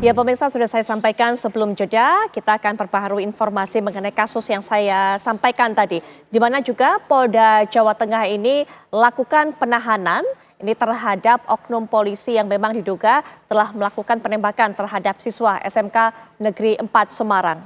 Ya pemirsa, sudah saya sampaikan sebelum jeda, kita akan perbaharui informasi mengenai kasus yang saya sampaikan tadi. Di mana juga Polda Jawa Tengah ini lakukan penahanan ini terhadap oknum polisi yang memang diduga telah melakukan penembakan terhadap siswa SMK Negeri 4 Semarang.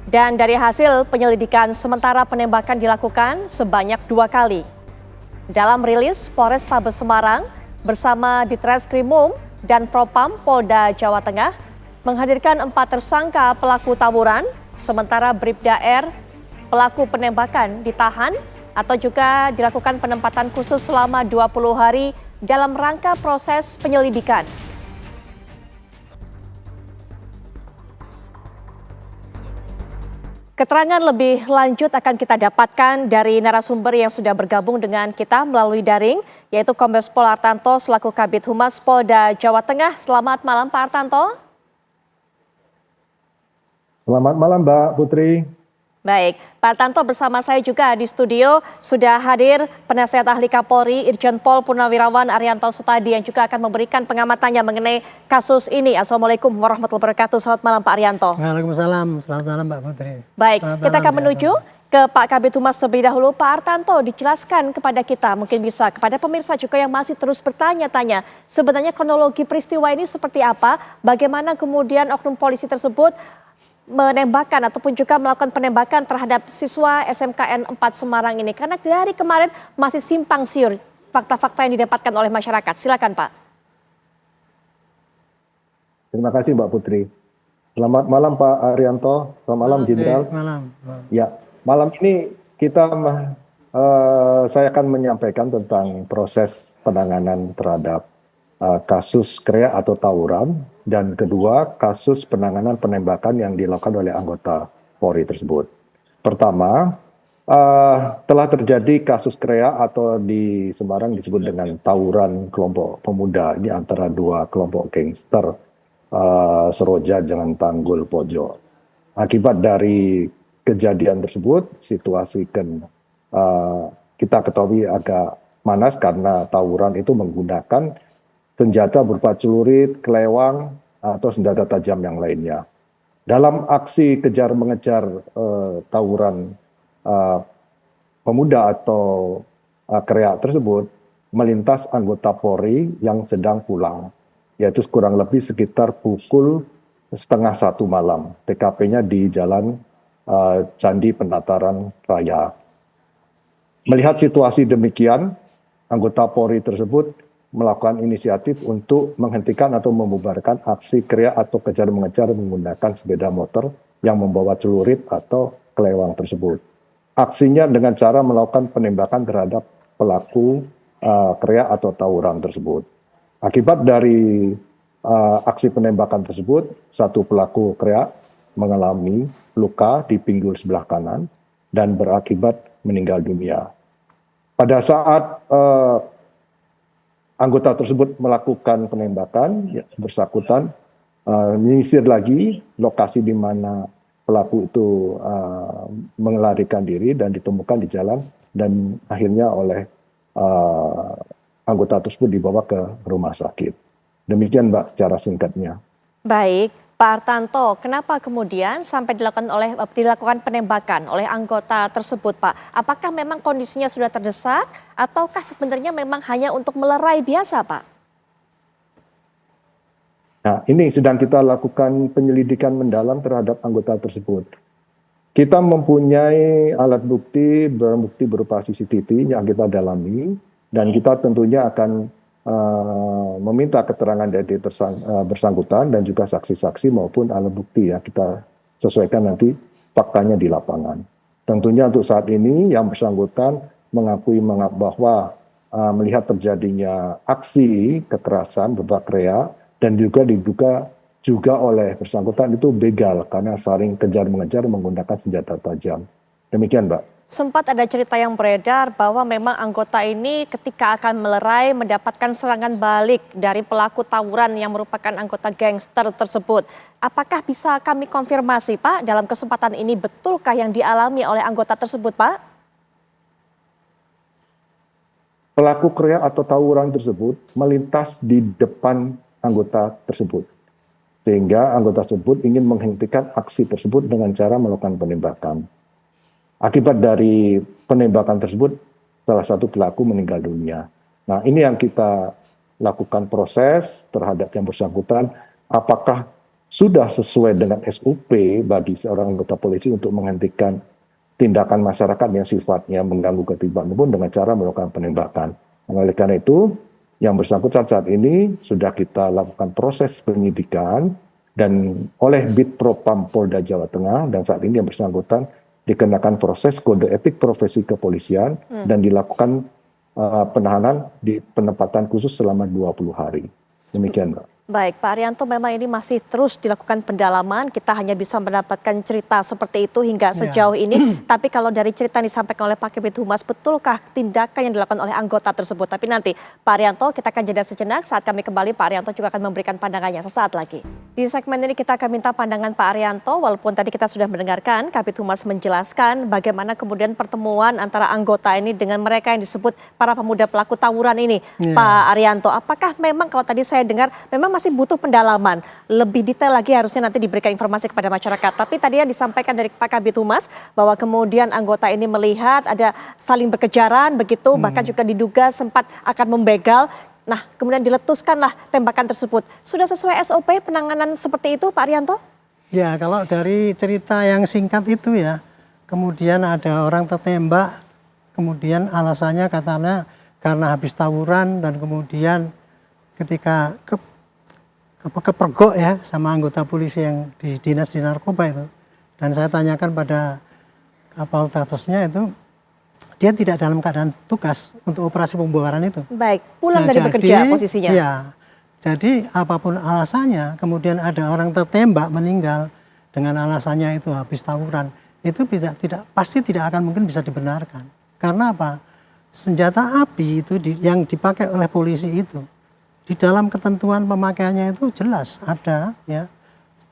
Dan dari hasil penyelidikan sementara penembakan dilakukan sebanyak 2 kali. Dalam rilis Polrestabes Semarang bersama Ditreskrimum dan Propam Polda Jawa Tengah menghadirkan 4 tersangka pelaku tawuran, sementara Bribda R pelaku penembakan ditahan atau juga dilakukan penempatan khusus selama 20 hari dalam rangka proses penyelidikan. Keterangan lebih lanjut akan kita dapatkan dari narasumber yang sudah bergabung dengan kita melalui daring, yaitu Kombes Pol Artanto selaku Kabid Humas Polda Jawa Tengah. Selamat malam Pak Artanto. Selamat malam Mbak Putri. Baik, Pak Artanto bersama saya juga di studio sudah hadir Penasihat Ahli Kapolri Irjen Pol Purnawirawan Arianto Sutadi yang juga akan memberikan pengamatannya mengenai kasus ini. Assalamualaikum warahmatullahi wabarakatuh. Selamat malam Pak Arianto. Waalaikumsalam, selamat malam Mbak Putri. Baik, kita akan menuju ke Pak Kabid Humas terlebih dahulu. Pak Artanto, dijelaskan kepada kita, mungkin bisa kepada pemirsa juga yang masih terus bertanya-tanya, sebenarnya kronologi peristiwa ini seperti apa, bagaimana kemudian oknum polisi tersebut menembakkan ataupun juga melakukan penembakan terhadap siswa SMKN 4 Semarang ini. Karena dari kemarin masih simpang siur fakta-fakta yang didapatkan oleh masyarakat. Silakan Pak. Terima kasih Mbak Putri. Selamat malam Pak Arianto, selamat malam Jenderal. Malam. Ya, malam ini saya akan menyampaikan tentang proses penanganan terhadap kasus KREA atau tawuran, dan kedua kasus penanganan penembakan yang dilakukan oleh anggota Polri tersebut. Pertama, telah terjadi kasus KREA atau di Semarang disebut dengan tawuran kelompok pemuda. Ini antara 2 kelompok gangster Seroja dengan Tanggul Pojo. Akibat dari kejadian tersebut, situasi kita ketahui agak panas karena tawuran itu menggunakan senjata berupa celurit, kelewang, atau senjata tajam yang lainnya. Dalam aksi kejar mengejar tawuran pemuda atau KREA tersebut, melintas anggota Polri yang sedang pulang, yaitu kurang lebih sekitar pukul 12:30 malam. TKP-nya di Jalan Candi Penataran Raya. Melihat situasi demikian, anggota Polri tersebut melakukan inisiatif untuk menghentikan atau membubarkan aksi KREA atau kejar mengejar menggunakan sepeda motor yang membawa celurit atau kelewang tersebut. Aksinya dengan cara melakukan penembakan terhadap pelaku KREA atau tawuran tersebut. Akibat dari aksi penembakan tersebut, 1 pelaku KREA mengalami luka di pinggul sebelah kanan dan berakibat meninggal dunia. Pada saat anggota tersebut melakukan penembakan, bersangkutan menyisir lagi lokasi di mana pelaku itu melarikan diri dan ditemukan di jalan, dan akhirnya oleh anggota tersebut dibawa ke rumah sakit. Demikian Mbak secara singkatnya. Baik, Pak Artanto, kenapa kemudian sampai dilakukan penembakan oleh anggota tersebut, Pak? Apakah memang kondisinya sudah terdesak ataukah sebenarnya memang hanya untuk melerai biasa, Pak? Nah, ini sedang kita lakukan penyelidikan mendalam terhadap anggota tersebut. Kita mempunyai alat bukti, barang bukti berupa CCTV yang kita dalami, dan kita tentunya akan meminta keterangan dari bersangkutan dan juga saksi-saksi maupun alat bukti yang kita sesuaikan nanti faktanya di lapangan. Tentunya untuk saat ini yang bersangkutan mengakui bahwa melihat terjadinya aksi kekerasan berupa KREA dan juga diduga juga oleh bersangkutan itu begal karena saling kejar mengejar menggunakan senjata tajam. Demikian Mbak. Sempat ada cerita yang beredar bahwa memang anggota ini ketika akan melerai mendapatkan serangan balik dari pelaku tawuran yang merupakan anggota gangster tersebut. Apakah bisa kami konfirmasi Pak dalam kesempatan ini, betulkah yang dialami oleh anggota tersebut Pak? Pelaku kriak atau tawuran tersebut melintas di depan anggota tersebut. Sehingga anggota tersebut ingin menghentikan aksi tersebut dengan cara melakukan penembakan. Akibat dari penembakan tersebut, salah satu pelaku meninggal dunia. Nah, ini yang kita lakukan proses terhadap yang bersangkutan, apakah sudah sesuai dengan SOP bagi seorang anggota polisi untuk menghentikan tindakan masyarakat yang sifatnya mengganggu ketertiban umum dengan cara melakukan penembakan. Oleh karena itu, yang bersangkutan saat ini sudah kita lakukan proses penyidikan dan oleh Bid Propam Polda Jawa Tengah, dan saat ini yang bersangkutan dikenakan proses kode etik profesi kepolisian dan dilakukan penahanan di penempatan khusus selama 20 hari. Demikian, Mbak. Baik, Pak Arianto, memang ini masih terus dilakukan pendalaman. Kita hanya bisa mendapatkan cerita seperti itu hingga sejauh ini. Tapi kalau dari cerita yang disampaikan oleh Pak Kabid Humas, betulkah tindakan yang dilakukan oleh anggota tersebut? Tapi nanti, Pak Arianto, kita akan jeda sejenak. Saat kami kembali, Pak Arianto juga akan memberikan pandangannya sesaat lagi. Di segmen ini kita akan minta pandangan Pak Arianto, walaupun tadi kita sudah mendengarkan Kabid Humas menjelaskan bagaimana kemudian pertemuan antara anggota ini dengan mereka yang disebut para pemuda pelaku tawuran ini. Pak Arianto, apakah memang kalau tadi saya dengar memang masih butuh pendalaman, lebih detail lagi harusnya nanti diberikan informasi kepada masyarakat. Tapi tadi yang disampaikan dari Pak Kabid Humas bahwa kemudian anggota ini melihat ada saling berkejaran begitu, bahkan juga diduga sempat akan membegal. Nah, kemudian diletuskanlah tembakan tersebut. Sudah sesuai SOP penanganan seperti itu, Pak Arianto? Ya, kalau dari cerita yang singkat itu ya, kemudian ada orang tertembak, kemudian alasannya katanya karena habis tawuran dan kemudian ketika kepergok ya sama anggota polisi yang di dinas di narkoba itu. Dan saya tanyakan pada Kapoltabesnya itu, dia tidak dalam keadaan tugas untuk operasi pembubaran itu. Baik, pulang dari bekerja posisinya. Iya, jadi apapun alasannya, kemudian ada orang tertembak meninggal dengan alasannya itu habis tawuran, itu pasti tidak akan mungkin bisa dibenarkan. Karena apa? Senjata api itu yang dipakai oleh polisi itu, di dalam ketentuan pemakaiannya itu jelas ada ya,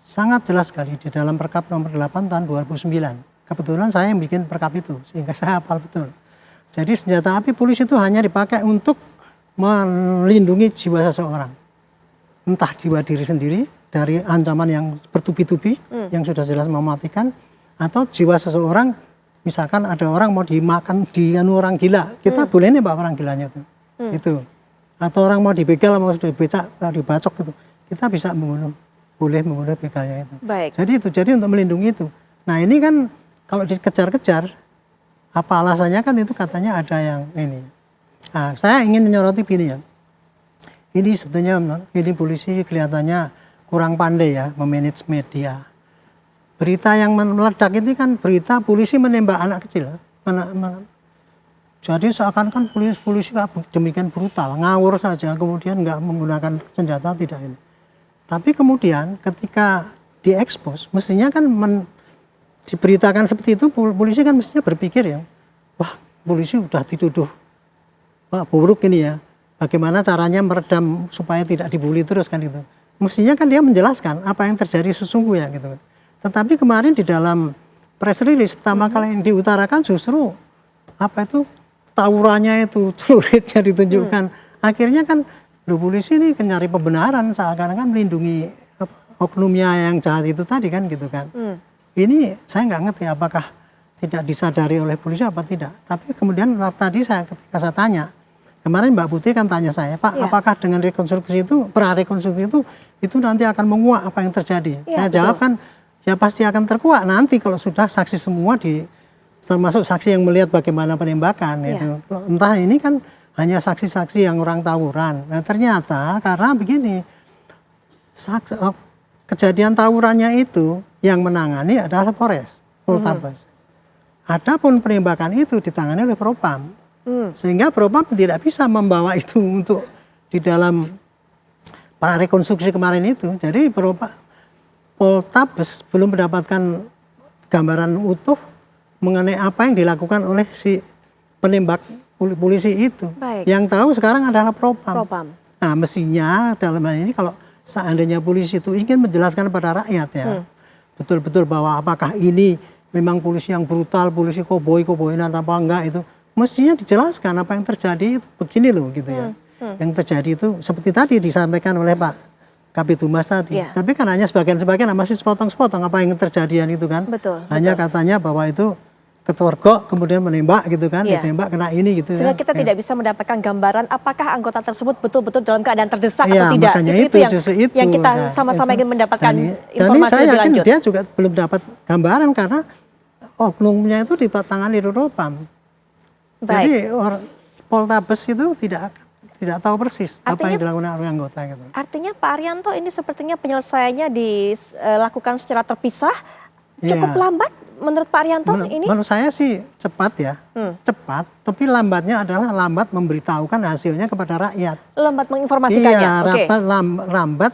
sangat jelas sekali di dalam Perkap nomor 8 tahun 2009. Kebetulan saya yang bikin Perkap itu sehingga saya hafal betul. Jadi senjata api polisi itu hanya dipakai untuk melindungi jiwa seseorang. Entah jiwa diri sendiri dari ancaman yang bertubi-tubi yang sudah jelas mematikan, atau jiwa seseorang, misalkan ada orang mau dimakan orang gila, kita boleh nembak orang gilanya itu. Itu. Atau orang mau dibegal, mau sudah dibacok gitu, kita bisa boleh membunuh begalnya itu. Baik. Jadi untuk melindungi itu. Nah ini kan kalau dikejar-kejar, apa alasannya kan itu katanya ada yang ini. Nah, saya ingin menyoroti ini ya. Ini sebetulnya ini polisi kelihatannya kurang pandai ya memanage media. Berita yang meledak ini kan berita polisi menembak anak kecil. Jadi seakan-akan polisi demikian brutal, ngawur saja, kemudian nggak menggunakan senjata, tidak ini. Tapi kemudian ketika diekspos, mestinya kan diberitakan seperti itu, polisi kan mestinya berpikir ya, wah polisi udah dituduh, wah buruk ini ya, bagaimana caranya meredam supaya tidak dibully terus kan itu. Mestinya kan dia menjelaskan apa yang terjadi sesungguhnya gitu. Tetapi kemarin di dalam press release pertama kali yang diutarakan justru apa itu, tawurannya itu, celuritnya ditunjukkan. Akhirnya kan polisi ini nyari pembenaran seakan-akan melindungi oknumnya yang jahat itu tadi kan gitu kan. Ini saya nggak ngerti apakah tidak disadari oleh polisi apa tidak. Tapi kemudian tadi ketika saya tanya, kemarin Mbak Putri kan tanya saya, Pak, apakah dengan rekonstruksi itu, prarekonstruksi itu nanti akan menguak apa yang terjadi? Saya jawab kan, ya pasti akan terkuak nanti kalau sudah saksi semua termasuk saksi yang melihat bagaimana penembakan. Gitu. Entah ini kan hanya saksi-saksi yang orang tawuran. Nah ternyata karena begini, kejadian tawurannya itu yang menangani adalah Poltabes. Adapun penembakan itu ditangani oleh Propam. Sehingga Propam tidak bisa membawa itu untuk di dalam prarekonstruksi kemarin itu. Jadi Poltabes belum mendapatkan gambaran utuh mengenai apa yang dilakukan oleh si penembak polisi itu. Baik. Yang tahu sekarang adalah Propam. Nah mestinya dalam hal ini kalau seandainya polisi itu ingin menjelaskan pada rakyat ya, betul-betul bahwa apakah ini memang polisi yang brutal, polisi koboi-koboinan apa enggak itu, mestinya dijelaskan apa yang terjadi itu begini loh gitu ya. Yang terjadi itu seperti tadi disampaikan oleh Pak Kabid Humas tadi. Iya. Tapi kan hanya sebagian-sebagian masih sepotong-sepotong apa yang terjadian itu kan. Betul, Hanya katanya bahwa itu ketorgok kemudian menembak gitu kan, Iya. ditembak kena ini gitu Sehingga ya. kita tidak bisa mendapatkan gambaran apakah anggota tersebut betul-betul dalam keadaan terdesak Iya, atau tidak. makanya Itu justru itu. yang kita Nah, sama-sama itu. ingin mendapatkan Dan informasi saya lebih yakin lanjut. dia juga belum dapat gambaran karena oknumnya itu ditangani Propam. Jadi Poltabes itu tidak tahu persis apa Artinya- yang dilakukan oleh anggota gitu. Artinya Pak Arianto ini sepertinya penyelesaiannya dilakukan secara terpisah. Cukup Iya. lambat menurut Pak Arianto ini? Menurut saya sih cepat ya, cepat. Tapi lambatnya adalah lambat memberitahukan hasilnya kepada rakyat. Lambat menginformasikannya. Iya, Oke. lambat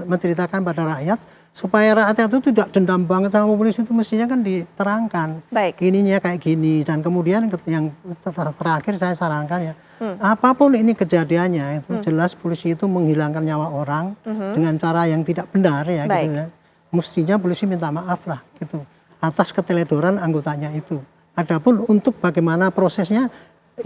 menceritakan pada rakyat supaya rakyat itu tidak dendam banget sama polisi, itu mestinya kan diterangkan. Baik. Ininya kayak gini, dan kemudian yang terakhir saya sarankan ya, apapun ini kejadiannya itu jelas polisi itu menghilangkan nyawa orang dengan cara yang tidak benar ya Baik. gitu ya. Mestinya polisi minta maaf lah gitu atas keteledoran anggotanya itu. Adapun untuk bagaimana prosesnya,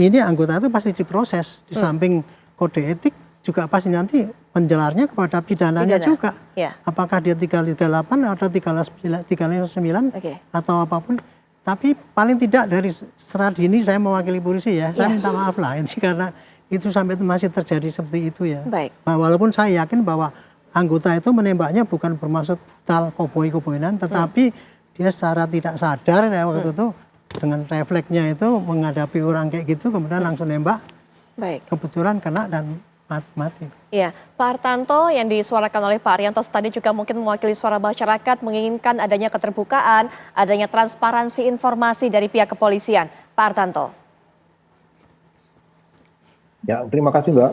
ini anggota itu pasti diproses di samping kode etik juga pasti nanti menjelarnya kepada pidananya Pidana. juga. Ya. Apakah dia 338 atau 359 Oke. atau apapun. Tapi paling tidak dari secara dini saya mewakili polisi ya, saya Ya. minta maaf lah ini karena itu sampai masih terjadi seperti itu ya. Baik. Nah, walaupun saya yakin bahwa anggota itu menembaknya bukan bermaksud brutal koboi-koboinan, tetapi dia secara tidak sadar ya waktu itu dengan refleksnya itu menghadapi orang kayak gitu kemudian langsung nembak, Baik. kebetulan kena dan mati. Iya, Pak Hartanto yang disuarakan oleh Pak Arianto tadi juga mungkin mewakili suara masyarakat menginginkan adanya keterbukaan, adanya transparansi informasi dari pihak kepolisian. Pak Hartanto. Ya, terima kasih Mbak.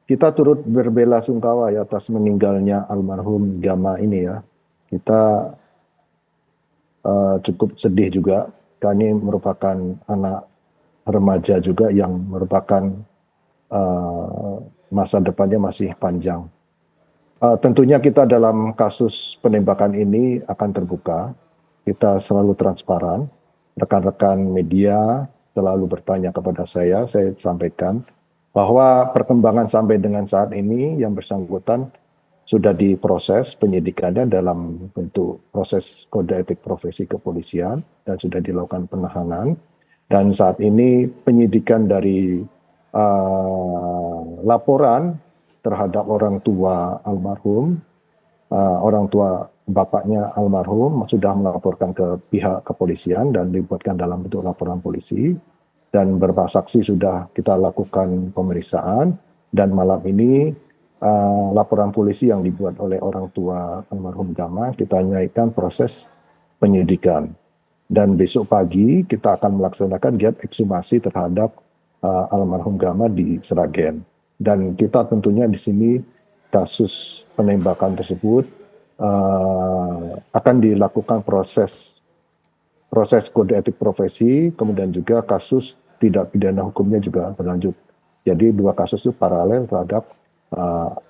Kita turut berbelasungkawa ya atas meninggalnya almarhum Gama ini ya. Kita cukup sedih juga, karena ini merupakan anak remaja juga yang merupakan masa depannya masih panjang. Tentunya kita dalam kasus penembakan ini akan terbuka, kita selalu transparan, rekan-rekan media selalu bertanya kepada saya sampaikan bahwa perkembangan sampai dengan saat ini yang bersangkutan sudah diproses penyidikannya dalam bentuk proses kode etik profesi kepolisian dan sudah dilakukan penahanan, dan saat ini penyidikan dari laporan terhadap orang tua almarhum, orang tua bapaknya almarhum sudah melaporkan ke pihak kepolisian dan dibuatkan dalam bentuk laporan polisi, dan beberapa saksi sudah kita lakukan pemeriksaan, dan malam ini laporan polisi yang dibuat oleh orang tua almarhum Gama kita naikkan proses penyidikan, dan besok pagi kita akan melaksanakan giat ekshumasi terhadap almarhum Gama di Sragen. Dan kita tentunya di sini kasus penembakan tersebut akan dilakukan proses kode etik profesi, kemudian juga kasus tidak pidana hukumnya juga berlanjut. Jadi dua kasus itu paralel terhadap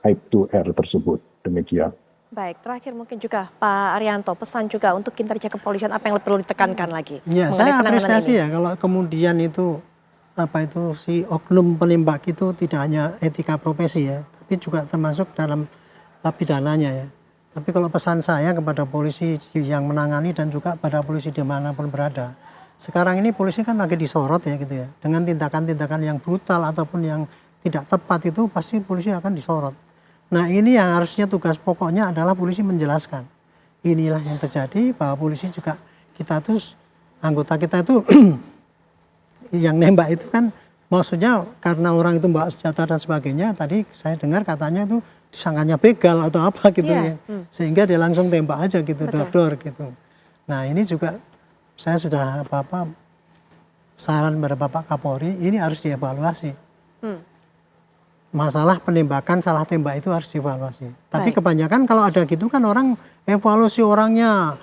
Aib2R tersebut. Demikian. Baik, terakhir mungkin juga Pak Arianto, pesan juga untuk kinerja kepolisian apa yang perlu ditekankan lagi? Ya, mengenai saya penanganan apresiasi ini? ya kalau kemudian itu si oknum penembak itu tidak hanya etika profesi ya, tapi juga termasuk dalam pidananya ya. Tapi kalau pesan saya kepada polisi yang menangani dan juga pada polisi dimanapun berada, sekarang ini polisi kan lagi disorot ya gitu ya, dengan tindakan-tindakan yang brutal ataupun yang tidak tepat itu pasti polisi akan disorot. Nah ini yang harusnya tugas pokoknya adalah polisi menjelaskan. Inilah yang terjadi, bahwa polisi juga kita tuh anggota kita itu yang nembak itu kan maksudnya karena orang itu bawa senjata dan sebagainya, tadi saya dengar katanya itu disangkanya begal atau apa gitu ya. Sehingga dia langsung tembak aja gitu, dor-dor gitu. Nah ini juga saya sudah saran pada Bapak Kapolri, ini harus dievaluasi. Masalah penembakan, salah tembak itu harus dievaluasi. Tapi kebanyakan kalau ada gitu kan orang evaluasi orangnya,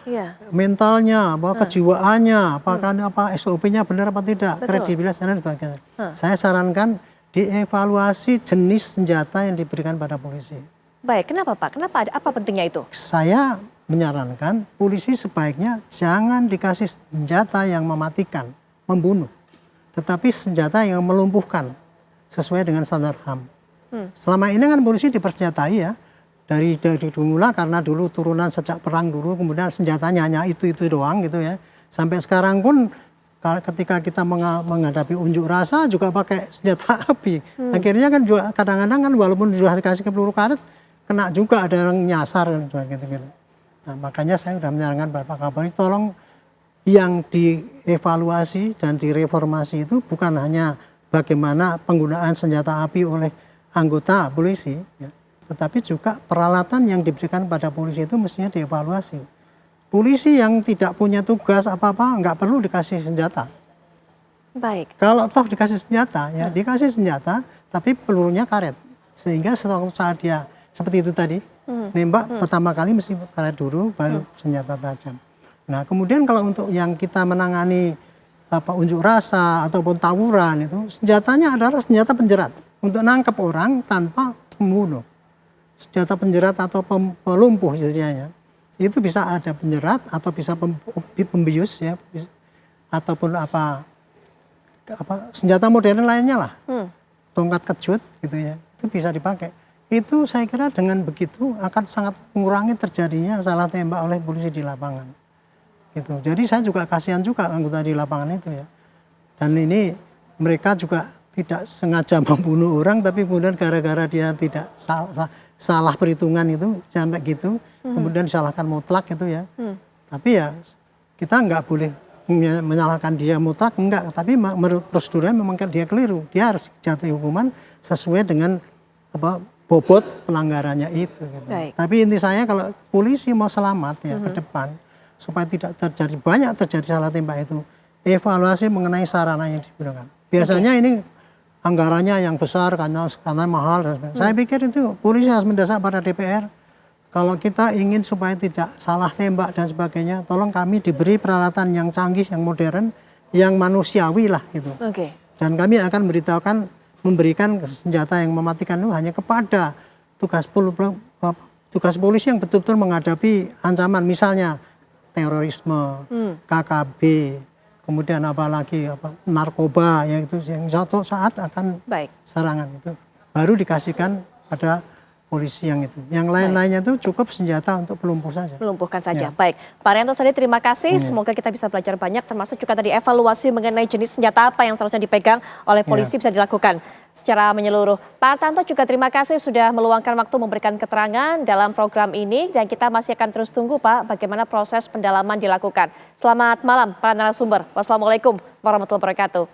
mentalnya, bahwa kejiwaannya, apakah SOP-nya benar apa tidak, kredibilitas dan sebagainya. Saya sarankan dievaluasi jenis senjata yang diberikan pada polisi. Baik, kenapa Pak? Kenapa? Apa pentingnya itu? Saya menyarankan polisi sebaiknya jangan dikasih senjata yang mematikan, membunuh, tetapi senjata yang melumpuhkan sesuai dengan standar HAM. Selama ini kan polisi dipersenjatai ya, dari dulu karena dulu turunan sejak perang dulu, kemudian senjatanya hanya itu doang gitu ya. Sampai sekarang pun ketika kita menghadapi unjuk rasa juga pakai senjata api. Akhirnya kan juga kadang-kadang kan walaupun sudah dikasih ke peluru karet, kena juga ada yang nyasar gitu. Nah, makanya saya sudah menyarankan Bapak Kapolri tolong yang dievaluasi dan direformasi itu bukan hanya bagaimana penggunaan senjata api oleh anggota polisi, ya, tetapi juga peralatan yang diberikan pada polisi itu mestinya dievaluasi. Polisi yang tidak punya tugas apa-apa nggak perlu dikasih senjata. Baik. Kalau toh dikasih senjata, ya dikasih senjata, tapi pelurunya karet. Sehingga suatu saat dia seperti itu tadi, nembak pertama kali mesti karet dulu, baru senjata tajam. Nah kemudian kalau untuk yang kita menangani unjuk rasa ataupun tawuran itu, senjatanya adalah senjata penjerat untuk nangkep orang tanpa membunuh. Senjata penjerat atau pelumpuh istilahnya. Itu bisa ada penjerat atau bisa pembius ya, ataupun senjata modern lainnya lah, tongkat kejut gitu ya, itu bisa dipakai. Itu saya kira dengan begitu akan sangat mengurangi terjadinya salah tembak oleh polisi di lapangan. Gitu. Jadi saya juga kasihan juga anggota di lapangan itu ya. Dan ini mereka juga tidak sengaja membunuh orang, tapi kemudian gara-gara dia tidak salah perhitungan itu sampai gitu, kemudian disalahkan mutlak gitu ya. Tapi ya kita nggak boleh menyalahkan dia mutlak, enggak. Tapi menurut prosedurnya memang dia keliru. Dia harus jatuhi hukuman sesuai dengan bobot pelanggarannya itu. Gitu. Tapi inti saya kalau polisi mau selamat ya ke depan, supaya tidak banyak terjadi salah tembak itu, evaluasi mengenai sarana yang digunakan. Biasanya ini anggarannya yang besar karena mahal dan sebagainya. Saya pikir itu polisi harus mendesak pada DPR. Kalau kita ingin supaya tidak salah tembak dan sebagainya, tolong kami diberi peralatan yang canggih, yang modern, yang manusiawi lah gitu. Dan kami akan memberikan senjata yang mematikan itu hanya kepada tugas polisi yang betul-betul menghadapi ancaman, misalnya terorisme, KKB, kemudian apalagi narkoba, yang itu yang suatu saat akan serangan itu baru dikasihkan pada polisi yang itu. Yang lain-lainnya itu cukup senjata untuk pelumpuh saja. Melumpuhkan saja. Ya. Baik, Pak Rianto tadi terima kasih. Semoga kita bisa belajar banyak, termasuk juga tadi evaluasi mengenai jenis senjata apa yang seharusnya dipegang oleh polisi bisa dilakukan secara menyeluruh. Pak Artanto juga terima kasih sudah meluangkan waktu memberikan keterangan dalam program ini, dan kita masih akan terus tunggu Pak bagaimana proses pendalaman dilakukan. Selamat malam para narasumber. Wassalamualaikum warahmatullahi wabarakatuh.